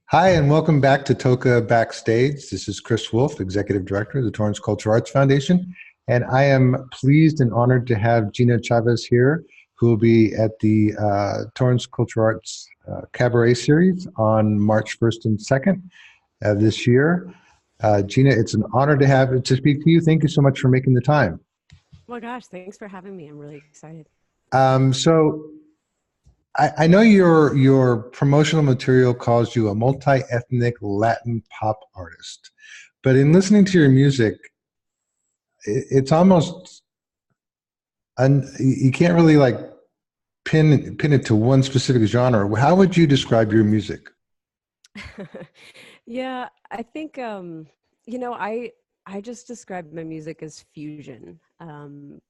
Hi, and welcome back to Toca Backstage. This is Chris Wolf, Executive Director of the Torrance Cultural Arts Foundation, and I am pleased and honored to have Gina Chavez here, who will be at the Torrance Cultural Arts Cabaret Series on March 1st and 2nd of this year. Gina, it's an honor to speak to you. Thank you so much for making the time. Oh my gosh, thanks for having me. I'm really excited. So I know your promotional material calls you a multi-ethnic Latin pop artist, but in listening to your music, it's almost you can't really like pin it to one specific genre. How would you describe your music? Yeah, I think I just describe my music as fusion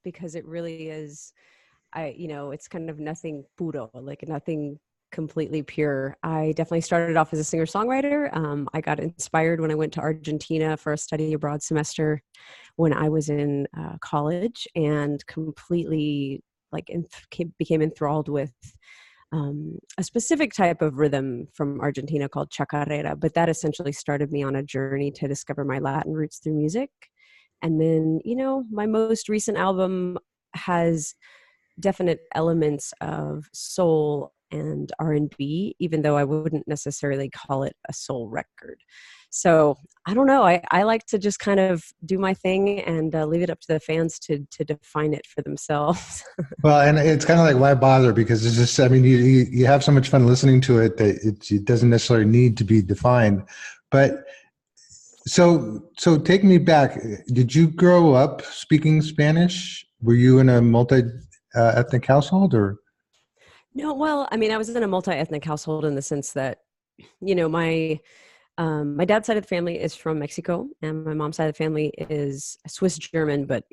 because it really is it's kind of nothing puro, like nothing completely pure. I definitely started off as a singer-songwriter. I got inspired when I went to Argentina for a study abroad semester when I was in college and completely became enthralled with a specific type of rhythm from Argentina called chacarera. But that essentially started me on a journey to discover my Latin roots through music. And then, my most recent album has definite elements of soul and R&B, even though I wouldn't necessarily call it a soul record. So I don't know. I like to just kind of do my thing and leave it up to the fans to define it for themselves. Well, and it's kind of like, why bother? Because it's just, I mean, you have so much fun listening to it that it doesn't necessarily need to be defined. But so take me back. Did you grow up speaking Spanish? Were you in a multi ethnic household, or? No, well, I mean, I was in a multi-ethnic household in the sense that, my dad's side of the family is from Mexico, and my mom's side of the family is Swiss German, but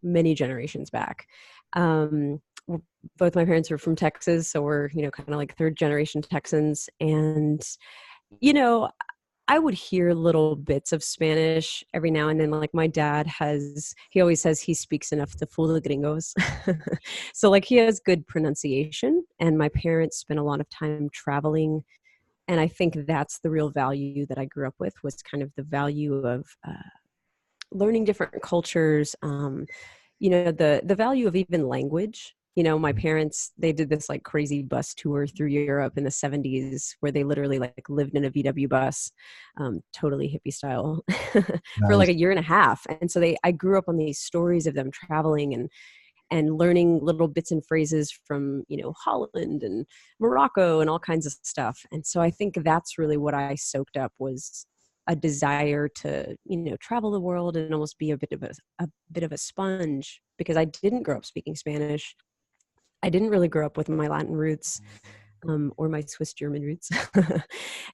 many generations back. Both my parents are from Texas, so we're kind of like third generation Texans, and you know, I would hear little bits of Spanish every now and then. Like my dad he always says he speaks enough to fool the gringos. So like he has good pronunciation, and my parents spent a lot of time traveling. And I think that's the real value that I grew up with, was kind of the value of learning different cultures. The value of even language. My parents, they did this like crazy bus tour through Europe in the 70s where they literally like lived in a VW bus, totally hippie style, for like Nice. a year and a half. And so I grew up on these stories of them traveling and learning little bits and phrases from, Holland and Morocco and all kinds of stuff. And so I think that's really what I soaked up, was a desire to, travel the world and almost be a bit of a sponge, because I didn't grow up speaking Spanish. I didn't really grow up with my Latin roots, or my Swiss German roots.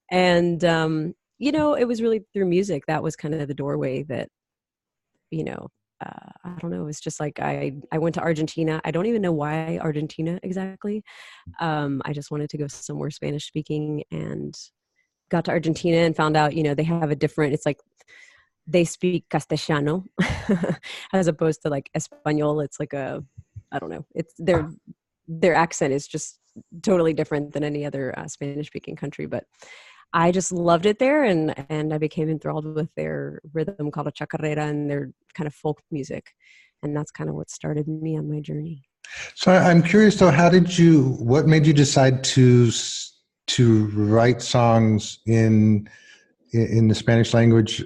And, it was really through music. That was kind of the doorway that, you know, I don't know. It's just like I went to Argentina. I don't even know why Argentina exactly. I just wanted to go somewhere Spanish speaking, and got to Argentina and found out, they have it's like they speak Castellano as opposed to like Espanol. It's like I don't know. It's their accent is just totally different than any other Spanish speaking country. But I just loved it there, and I became enthralled with their rhythm called a chacarera and their kind of folk music, and that's kind of what started me on my journey. So I'm curious though, what made you decide to write songs in the Spanish language,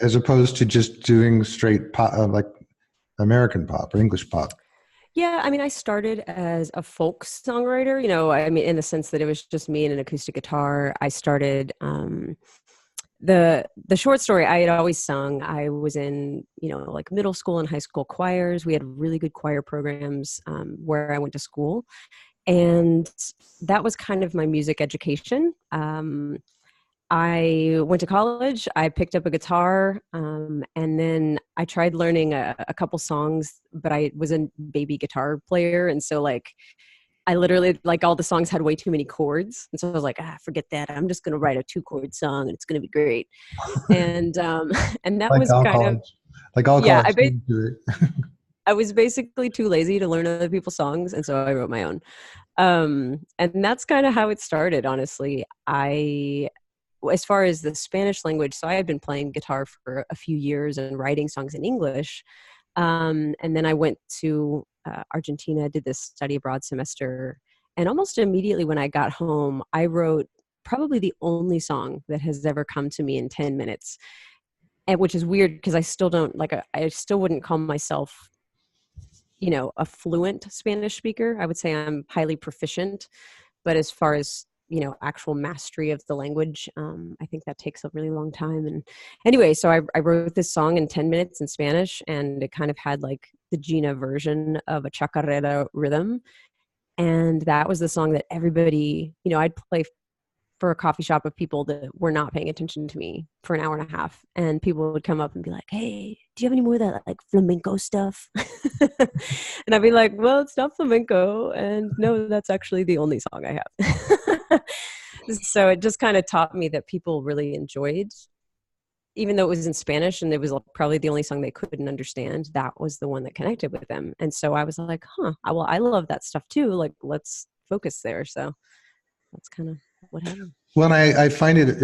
as opposed to just doing straight pop, like American pop or English pop? Yeah, I mean, I started as a folk songwriter, I mean, in the sense that it was just me and an acoustic guitar. I started the short story. I had always sung. I was in, like middle school and high school choirs. We had really good choir programs where I went to school. And that was kind of my music education. I went to college, I picked up a guitar, and then I tried learning a couple songs, but I was a baby guitar player. And so like, I literally, like, all the songs had way too many chords. And so I was like, forget that. I'm just going to write a 2-chord song and it's going to be great. And, and that Like was all kind of, college, like all yeah, college students do it. I was basically too lazy to learn other people's songs. And so I wrote my own. And that's kind of how it started, honestly. As far as the Spanish language, so I had been playing guitar for a few years and writing songs in English. And then I went to Argentina, did this study abroad semester. And almost immediately when I got home, I wrote probably the only song that has ever come to me in 10 minutes. And which is weird because I still don't I still wouldn't call myself, a fluent Spanish speaker. I would say I'm highly proficient. But as far as, actual mastery of the language, I think that takes a really long time. And anyway, so I wrote this song in 10 minutes in Spanish, and it kind of had like the Gina version of a chacarera rhythm. And that was the song that everybody, I'd play for a coffee shop of people that were not paying attention to me for an hour and a half. And people would come up and be like, hey, do you have any more of that like flamenco stuff? And I'd be like, well, it's not flamenco. And no, that's actually the only song I have. So it just kind of taught me that people really enjoyed, even though it was in Spanish and it was probably the only song they couldn't understand, that was the one that connected with them. And so I was like, well, I love that stuff too. Like, let's focus there. So that's kind of what happened. Well, I find it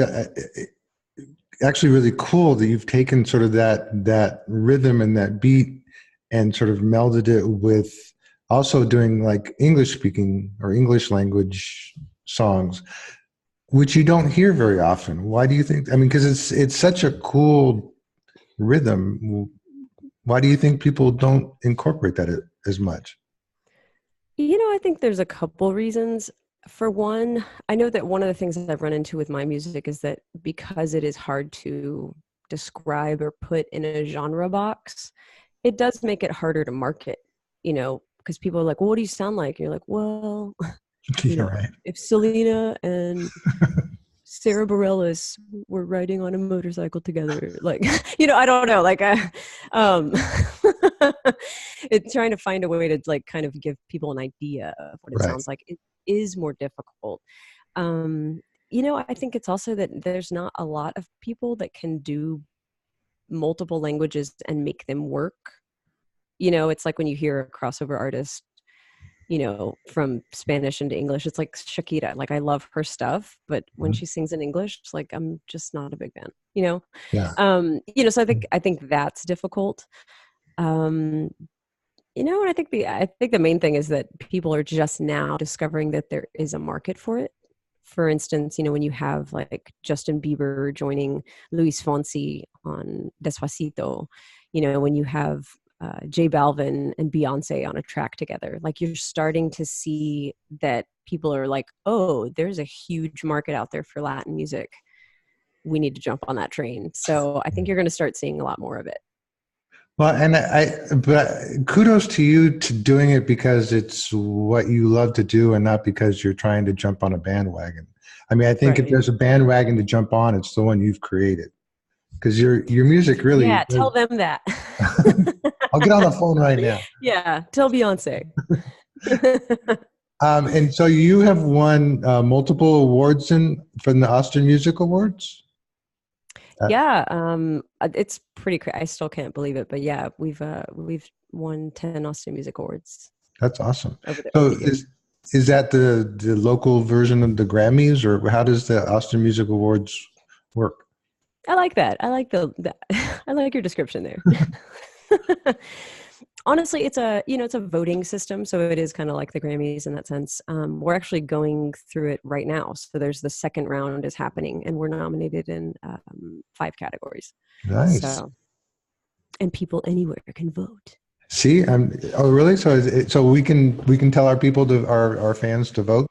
actually really cool that you've taken sort of that rhythm and that beat and sort of melded it with also doing like English speaking or English language songs, which you don't hear very often. Why do you think? I mean, because it's such a cool rhythm. Why do you think people don't incorporate that as much? I think there's a couple reasons. For one, I know that one of the things that I've run into with my music is that because it is hard to describe or put in a genre box, it does make it harder to market, because people are like, well, what do you sound like? And you're like, well, Right. If Selena and Sarah Bareilles were riding on a motorcycle together, like, I don't know, like, um, it's trying to find a way to like kind of give people an idea of what it Right. sounds like. It is more difficult. I think it's also that there's not a lot of people that can do multiple languages and make them work. It's like when you hear a crossover artist, from Spanish into English, it's like Shakira. Like, I love her stuff, but when she sings in English, it's like, I'm just not a big fan, Yeah. So I think that's difficult. And I think the main thing is that people are just now discovering that there is a market for it. For instance, when you have like Justin Bieber joining Luis Fonsi on Despacito, when you have J Balvin and Beyonce on a track together, like, you're starting to see that people are like, oh, there's a huge market out there for Latin music. We need to jump on that train. So I think you're going to start seeing a lot more of it. Well, and but kudos to you to doing it because it's what you love to do and not because you're trying to jump on a bandwagon. I mean, I think if Right. there's a bandwagon to jump on, it's the one you've created because your music really. Yeah, tell them that. I'll get on the phone right now. Yeah, tell Beyonce. And so you have won multiple awards from the Austin Music Awards. Yeah, it's pretty crazy. I still can't believe it, but yeah, we've won 10 Austin Music Awards. That's awesome. So is that the local version of the Grammys, or how does the Austin Music Awards work? I like that. I like I like your description there. Honestly, it's a voting system, so it is kind of like the Grammys in that sense. We're actually going through it right now. So there's the second round is happening, and we're nominated in 5 categories. Nice. And people anywhere can vote. See, oh really? So we can tell our people our fans to vote.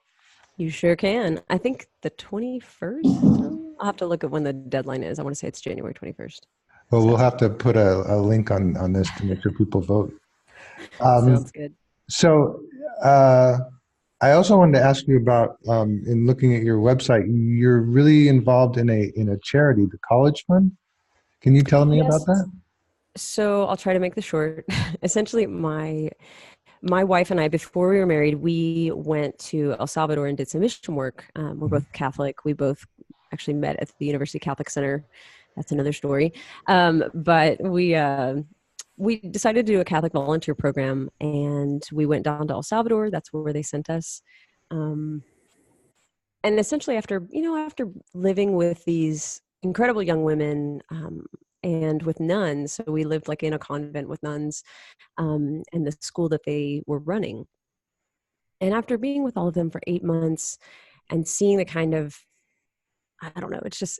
You sure can. I think the 21st. I'll have to look at when the deadline is. I want to say it's January 21st. Well, we'll have to put a link on this to make sure people vote. Sounds good. So I also wanted to ask you about, in looking at your website, you're really involved in a charity, the College Fund. Can you tell me about that? So I'll try to make this short. Essentially, my wife and I, before we were married, we went to El Salvador and did some mission work. We're both Catholic. We both actually met at the University Catholic Center. That's another story. But we decided to do a Catholic volunteer program, and we went down to El Salvador. That's where they sent us. And essentially after living with these incredible young women, and with nuns, so we lived like in a convent with nuns, and the school that they were running. And after being with all of them for 8 months and seeing the kind of, I don't know, it's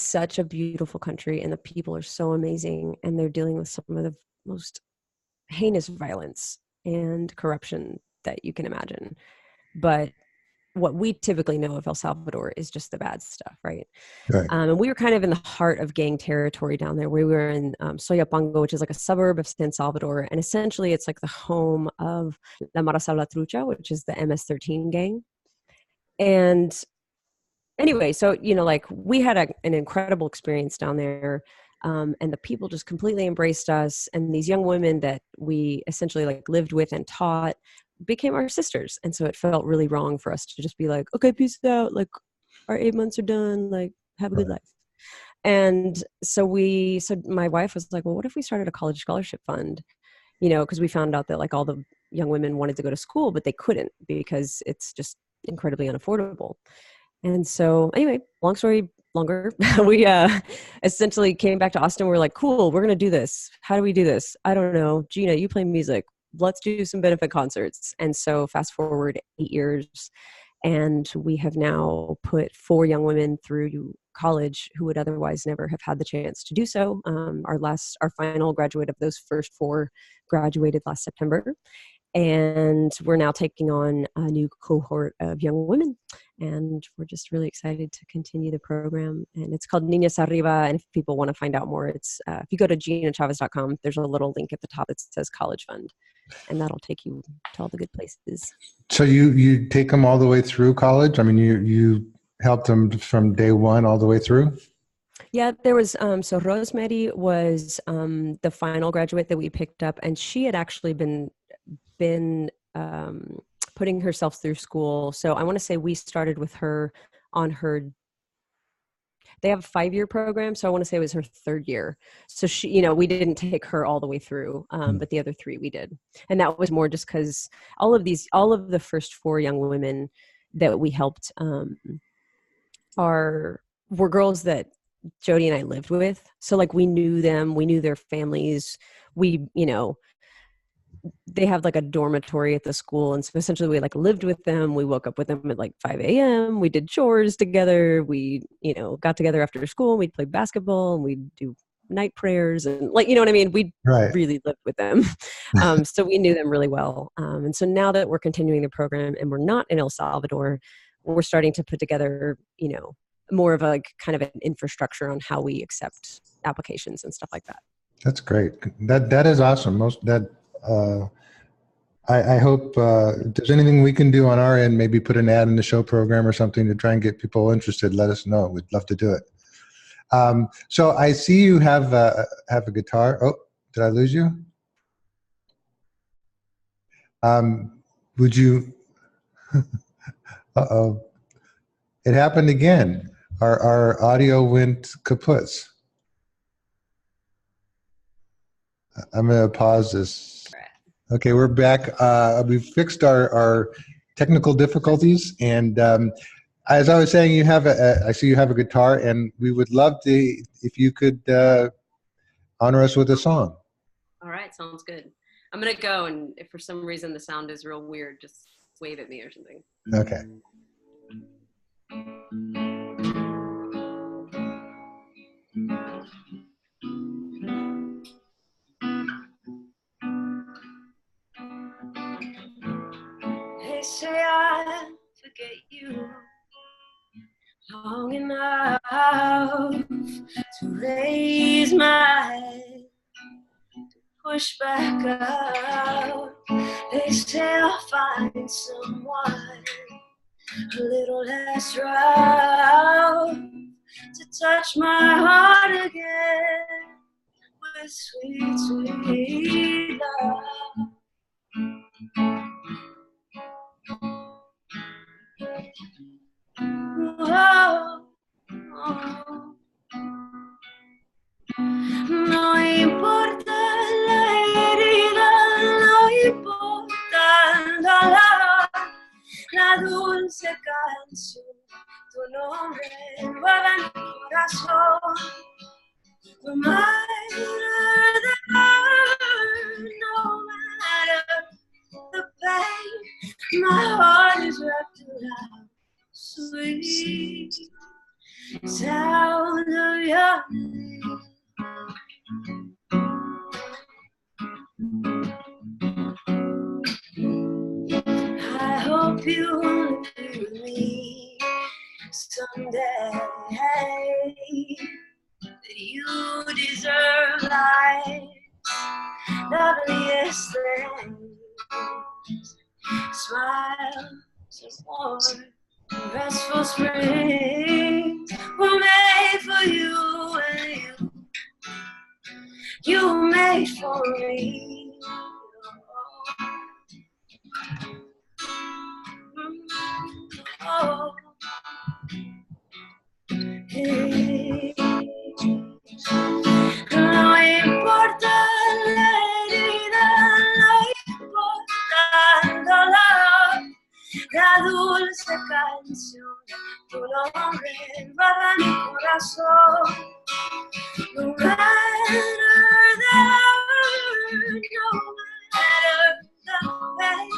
such a beautiful country, and the people are so amazing, and they're dealing with some of the most heinous violence and corruption that you can imagine. But what we typically know of El Salvador is just the bad stuff, right? Right. And we were kind of in the heart of gang territory down there. We were in Soyapango, which is like a suburb of San Salvador. And essentially, it's like the home of La Mara Salvatrucha, which is the MS-13 gang. And anyway, so, like we had an incredible experience down there. And the people just completely embraced us. And these young women that we essentially like lived with and taught became our sisters. And so it felt really wrong for us to just be like, okay, peace out. Like our 8 months are done. Like have a good life. And so my wife was like, well, what if we started a college scholarship fund? Because we found out that like all the young women wanted to go to school, but they couldn't because it's just incredibly unaffordable. And so anyway, long story longer, we essentially came back to Austin. We're like, cool, we're going to do this. How do we do this? I don't know. Gina, you play music. Let's do some benefit concerts. And so fast forward 8 years, and we have now put 4 young women through college who would otherwise never have had the chance to do so. Our final graduate of those first 4 graduated last September. And we're now taking on a new cohort of young women. And we're just really excited to continue the program. And it's called Niñas Arriba. And if people want to find out more, it's if you go to ginachavez.com, there's a little link at the top that says College Fund. And that'll take you to all the good places. So you take them all the way through college? I mean, you helped them from day one all the way through? Yeah, there was, so Rosemary was the final graduate that we picked up, and she had actually been putting herself through school. So I want to say we started with her on they have a 5-year program. So I want to say it was her 3rd year. So she, we didn't take her all the way through, but the other 3 we did. And that was more just because all of the first 4 young women that we helped were girls that Jody and I lived with. So like we knew them, we knew their families. They have like a dormitory at the school. And so essentially we like lived with them. We woke up with them at like 5 a.m. We did chores together. We, got together after school and we'd play basketball and we'd do night prayers and like, you know what I mean? We really lived with them. So we knew them really well. And so now that we're continuing the program and we're not in El Salvador, we're starting to put together, more of a kind of an infrastructure on how we accept applications and stuff like that. That's great. That is awesome. I hope if there's anything we can do on our end, maybe put an ad in the show program or something to try and get people interested. Let us know. We'd love to do it. So I see you have a guitar. Oh, did I lose you? Would you? Uh-oh. It happened again. Our audio went kaput. I'm going to pause this. Okay, we're back. We've fixed our technical difficulties, and as I was saying, I see you have a guitar, and we would love if you could honor us with a song. All right, sounds good. I'm gonna go, and if for some reason the sound is real weird, just wave at me or something. Okay. They say I forget you long enough to raise my head, to push back out. They say I'll find someone a little less rough to touch my heart again with sweet, sweet love. Oh, oh. No importa la herida, no importa el dolor, la nombre envuelve mi corazón. No matter the hurt, no matter the pain, my heart is wrapped around sweet sound of your name. I hope you'll be with me someday. That you deserve life's loveliest things. Smiles and warm, restful springs were made for you, and you made for me. Oh, hey. No importa la herida, no importa el dolor, la dulce canción de tu nombre envuelve mi corazón. No matter the hurt, no matter the pain,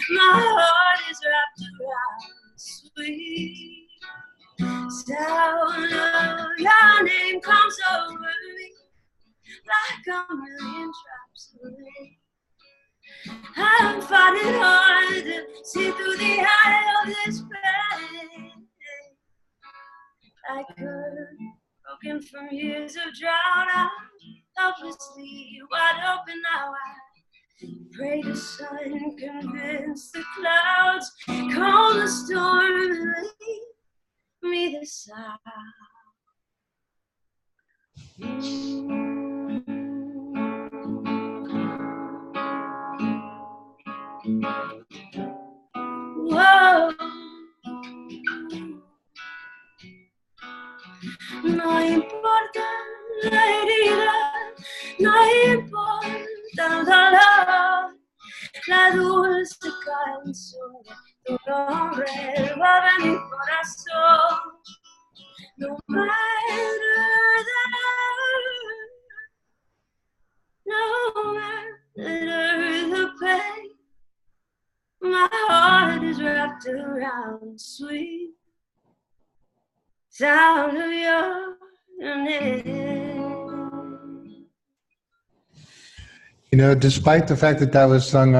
my heart is wrapped around sweet sound of your name comes over me like a million drops of rain. I'm finding hard to see through the eye of this pain. Like her, broken from years of drought, I'm helplessly wide open now. I pray the sun, convince the clouds, calm the storm, and leave me the sound. Whoa. No importa la herida, no importa el dolor, la dulce canción de tu nombre envuelve mi corazón. No matter the hurt, no matter the pain, my heart is wrapped around sweet sound of your name. You know, despite the fact that that was sung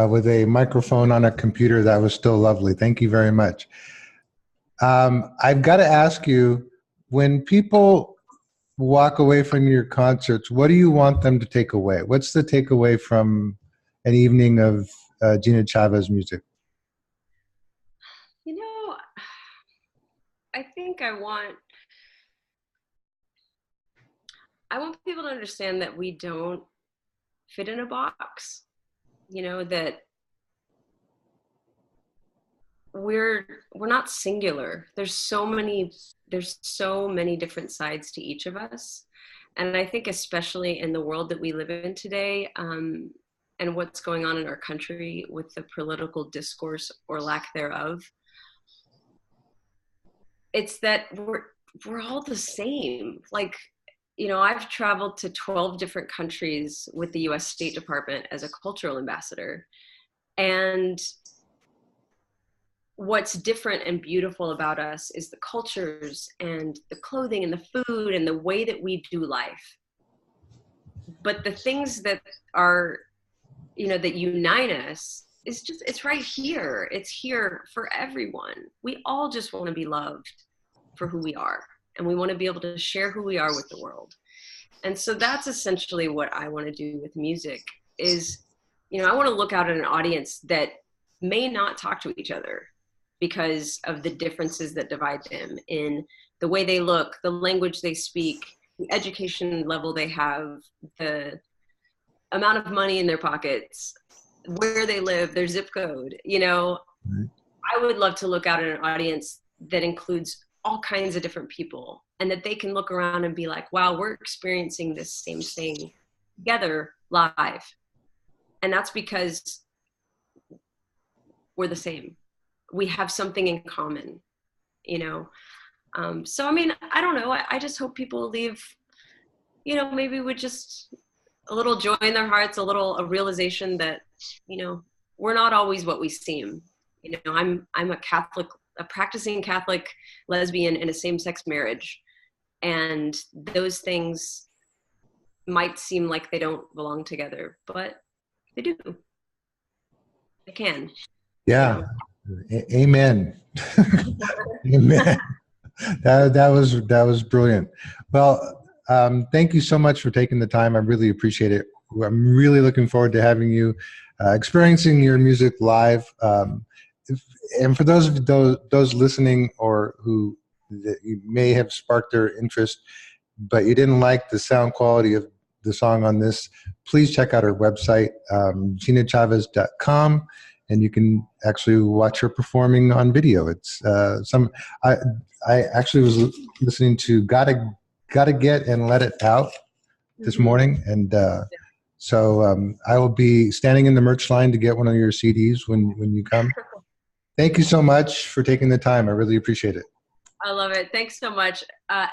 with a microphone on a computer, that was still lovely. Thank you very much. I've got to ask you, when people walk away from your concerts, what do you want them to take away? What's the takeaway from an evening of Gina Chavez music? You know, I think I want people to understand that we don't fit in a box. You know, that we're not singular. There's so many different sides to each of us. And I think especially in the world that we live in today, and what's going on in our country with the political discourse or lack thereof, it's that we're all the same. Like, you know, I've traveled to 12 different countries with the US State Department as a cultural ambassador. And what's different and beautiful about us is the cultures and the clothing and the food and the way that we do life. But the things that are, you know, that unite us is just, it's right here. It's here for everyone. We all just want to be loved for who we are. And we want to be able to share who we are with the world. And so that's essentially what I want to do with music is, you know, I want to look out at an audience that may not talk to each other because of the differences that divide them in the way they look, the language they speak, the education level they have, the amount of money in their pockets, where they live, their zip code. You know, I would love to look out at an audience that includes all kinds of different people and that they can look around and be like, wow, we're experiencing this same thing together live. And that's because we're the same. We have something in common. you know. So, I mean, I don't know. I just hope people leave, maybe with just a little joy in their hearts, a realization that, we're not always what we seem. I'm a practicing Catholic lesbian in a same-sex marriage. And those things might seem like they don't belong together, but they do. They can. Yeah. Amen. Amen. That was brilliant. Well, thank you so much for taking the time. I really appreciate it. I'm really looking forward to having you experiencing your music live. And for those listening or who that you may have sparked their interest, but you didn't like the sound quality of the song on this, please check out her website, ginachavez.com. And you can actually watch her performing on video. It's I actually was listening to "Gotta Get and Let It Out" this morning, and so I will be standing in the merch line to get one of your CDs when you come. Thank you so much for taking the time. I really appreciate it. I love it. Thanks so much,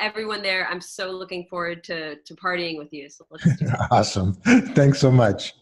everyone there. I'm so looking forward to partying with you. So let's do it. Awesome. Thanks so much.